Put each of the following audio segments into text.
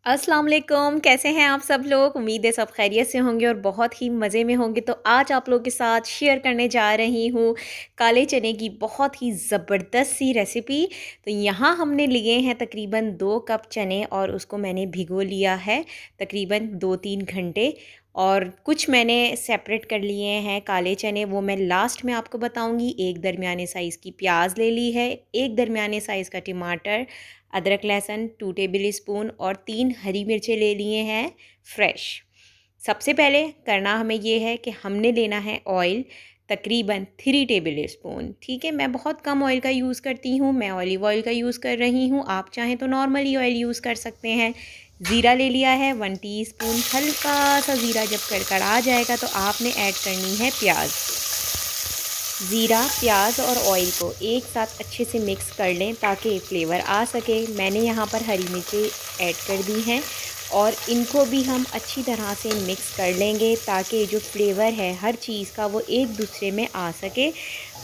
अस्सलाम वालेकुम, कैसे हैं आप सब लोग। उम्मीद है सब खैरियत से होंगे और बहुत ही मज़े में होंगे। तो आज आप लोगों के साथ शेयर करने जा रही हूँ काले चने की बहुत ही ज़बरदस्त सी रेसिपी। तो यहाँ हमने लिए हैं तकरीबन 2 कप चने और उसको मैंने भिगो लिया है तकरीबन 2-3 घंटे। और कुछ मैंने सेपरेट कर लिए हैं काले चने, वो मैं लास्ट में आपको बताऊंगी। एक दरमियाने साइज़ की प्याज ले ली है, एक दरमियाने साइज़ का टमाटर, अदरक लहसुन 2 टेबल स्पून और 3 हरी मिर्चें ले लिए हैं फ्रेश। सबसे पहले करना हमें ये है कि हमने लेना है ऑयल तकरीबन 3 टेबल स्पून। ठीक है, मैं बहुत कम ऑयल का यूज़ करती हूँ, मैं ऑलिव ऑयल का यूज़ कर रही हूँ। आप चाहें तो नॉर्मली ऑयल यूज़ कर सकते हैं। ज़ीरा ले लिया है 1 टीस्पून। हल्का सा ज़ीरा जब कड़कड़ा जाएगा तो आपने ऐड करनी है प्याज। ज़ीरा, प्याज और ऑयल को एक साथ अच्छे से मिक्स कर लें ताकि फ्लेवर आ सके। मैंने यहाँ पर हरी मिर्चें ऐड कर दी हैं और इनको भी हम अच्छी तरह से मिक्स कर लेंगे ताकि जो फ्लेवर है हर चीज़ का वो एक दूसरे में आ सके।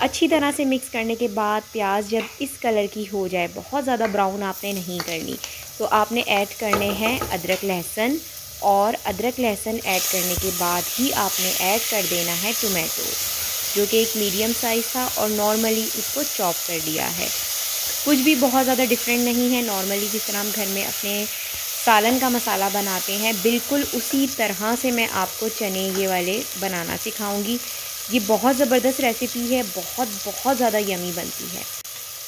अच्छी तरह से मिक्स करने के बाद प्याज जब इस कलर की हो जाए, बहुत ज़्यादा ब्राउन आपने नहीं करनी, तो आपने ऐड करने हैं अदरक लहसुन। और अदरक लहसुन ऐड करने के बाद ही आपने ऐड कर देना है टोमेटो, जो कि एक मीडियम साइज़ था, और नॉर्मली उसको चॉप कर दिया है। कुछ भी बहुत ज़्यादा डिफरेंट नहीं है। नॉर्मली जिस तरह हम घर में अपने सालन का मसाला बनाते हैं, बिल्कुल उसी तरह से मैं आपको चने ये वाले बनाना सिखाऊंगी। ये बहुत ज़बरदस्त रेसिपी है, बहुत बहुत ज़्यादा यमी बनती है।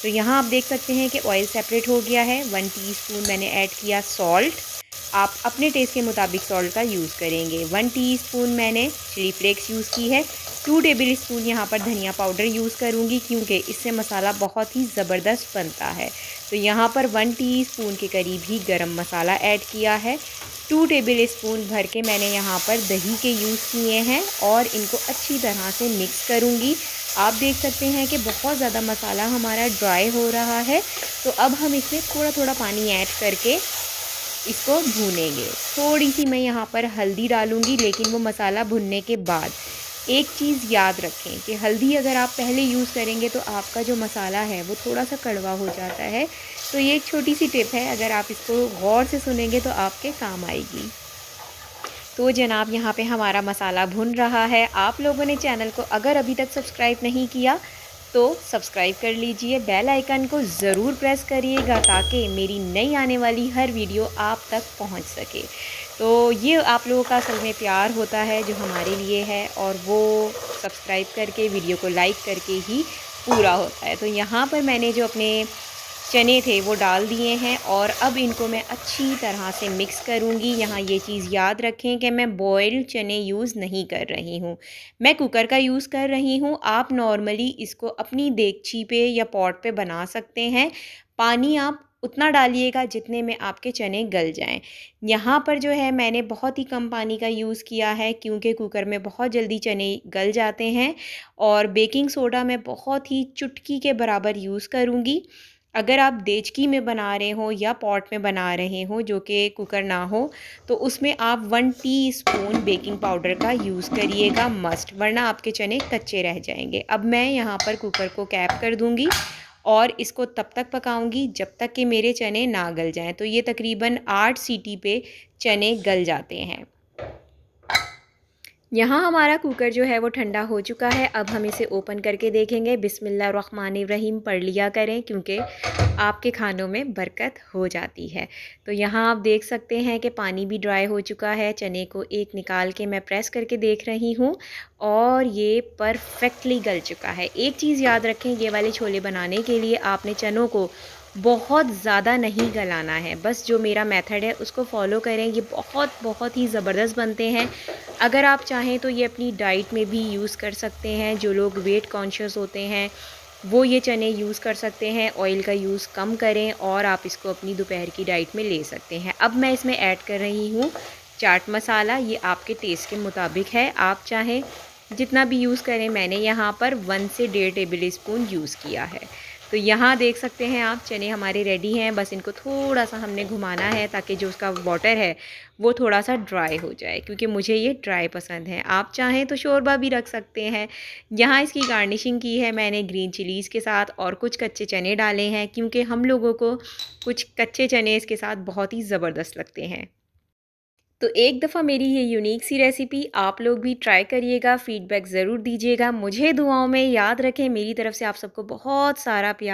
तो यहाँ आप देख सकते हैं कि ऑयल सेपरेट हो गया है। 1 टीस्पून मैंने ऐड किया सॉल्ट। आप अपने टेस्ट के मुताबिक सॉल्ट का यूज़ करेंगे। 1 टीस्पून मैंने चिली फ्लेक्स यूज़ की है। 2 टेबल स्पून यहाँ पर धनिया पाउडर यूज़ करूँगी क्योंकि इससे मसाला बहुत ही ज़बरदस्त बनता है। तो यहाँ पर 1 टीस्पून के करीब ही गरम मसाला ऐड किया है। 2 टेबल स्पून भर के मैंने यहाँ पर दही के यूज़ किए हैं और इनको अच्छी तरह से मिक्स करूँगी। आप देख सकते हैं कि बहुत ज़्यादा मसाला हमारा ड्राई हो रहा है। तो अब हम इसमें थोड़ा थोड़ा पानी ऐड करके इसको भूनेंगे। थोड़ी सी मैं यहाँ पर हल्दी डालूँगी, लेकिन वो मसाला भुनने के बाद। एक चीज़ याद रखें कि हल्दी अगर आप पहले यूज़ करेंगे तो आपका जो मसाला है वो थोड़ा सा कड़वा हो जाता है। तो ये एक छोटी सी टिप है, अगर आप इसको गौर से सुनेंगे तो आपके काम आएगी। तो जनाब, यहाँ पे हमारा मसाला भुन रहा है। आप लोगों ने चैनल को अगर अभी तक सब्सक्राइब नहीं किया तो सब्सक्राइब कर लीजिए, बेल आइकन को ज़रूर प्रेस करिएगा ताकि मेरी नई आने वाली हर वीडियो आप तक पहुंच सके। तो ये आप लोगों का असल में प्यार होता है जो हमारे लिए है, और वो सब्सक्राइब करके वीडियो को लाइक करके ही पूरा होता है। तो यहाँ पर मैंने जो अपने चने थे वो डाल दिए हैं और अब इनको मैं अच्छी तरह से मिक्स करूँगी। यहाँ ये चीज़ याद रखें कि मैं बॉयल चने यूज़ नहीं कर रही हूँ, मैं कुकर का यूज़ कर रही हूँ। आप नॉर्मली इसको अपनी देगची पे या पॉट पे बना सकते हैं। पानी आप उतना डालिएगा जितने में आपके चने गल जाएं। यहाँ पर जो है मैंने बहुत ही कम पानी का यूज़ किया है क्योंकि कुकर में बहुत जल्दी चने गल जाते हैं। और बेकिंग सोडा मैं बहुत ही चुटकी के बराबर यूज़ करूँगी। अगर आप देचकी में बना रहे हो या पॉट में बना रहे हो जो कि कुकर ना हो, तो उसमें आप 1 टीस्पून बेकिंग पाउडर का यूज़ करिएगा मस्ट, वरना आपके चने कच्चे रह जाएंगे। अब मैं यहाँ पर कुकर को कैप कर दूँगी और इसको तब तक पकाऊंगी जब तक कि मेरे चने ना गल जाएं। तो ये तकरीबन 8 सीटी पे चने गल जाते हैं। यहाँ हमारा कुकर जो है वो ठंडा हो चुका है। अब हम इसे ओपन करके देखेंगे। बिस्मिल्लाहिर्रहमानिर्रहीम पढ़ लिया करें क्योंकि आपके खानों में बरकत हो जाती है। तो यहाँ आप देख सकते हैं कि पानी भी ड्राई हो चुका है। चने को एक निकाल के मैं प्रेस करके देख रही हूँ और ये परफेक्टली गल चुका है। एक चीज़ याद रखें, ये वाले छोले बनाने के लिए आपने चनों को बहुत ज़्यादा नहीं गलाना है, बस जो मेरा मेथड है उसको फॉलो करें। ये बहुत बहुत ही ज़बरदस्त बनते हैं। अगर आप चाहें तो ये अपनी डाइट में भी यूज़ कर सकते हैं। जो लोग वेट कॉन्शियस होते हैं वो ये चने यूज़ कर सकते हैं। ऑयल का यूज़ कम करें और आप इसको अपनी दोपहर की डाइट में ले सकते हैं। अब मैं इसमें ऐड कर रही हूँ चाट मसाला। ये आपके टेस्ट के मुताबिक है, आप चाहें जितना भी यूज़ करें। मैंने यहाँ पर 1 से 1.5 टेबल स्पून यूज़ किया है। तो यहाँ देख सकते हैं आप, चने हमारे रेडी हैं। बस इनको थोड़ा-सा हमने घुमाना है ताकि जो उसका वाटर है वो थोड़ा-सा ड्राई हो जाए, क्योंकि मुझे ये ड्राई पसंद है। आप चाहें तो शोरबा भी रख सकते हैं। यहाँ इसकी गार्निशिंग की है मैंने ग्रीन चिलीज़ के साथ, और कुछ कच्चे चने डाले हैं, क्योंकि हम लोगों को कुछ कच्चे चने इसके साथ बहुत ही ज़बरदस्त लगते हैं। तो एक दफ़ा मेरी ये यूनिक सी रेसिपी आप लोग भी ट्राई करिएगा, फ़ीडबैक ज़रूर दीजिएगा। मुझे दुआओं में याद रखें। मेरी तरफ से आप सबको बहुत सारा प्यार।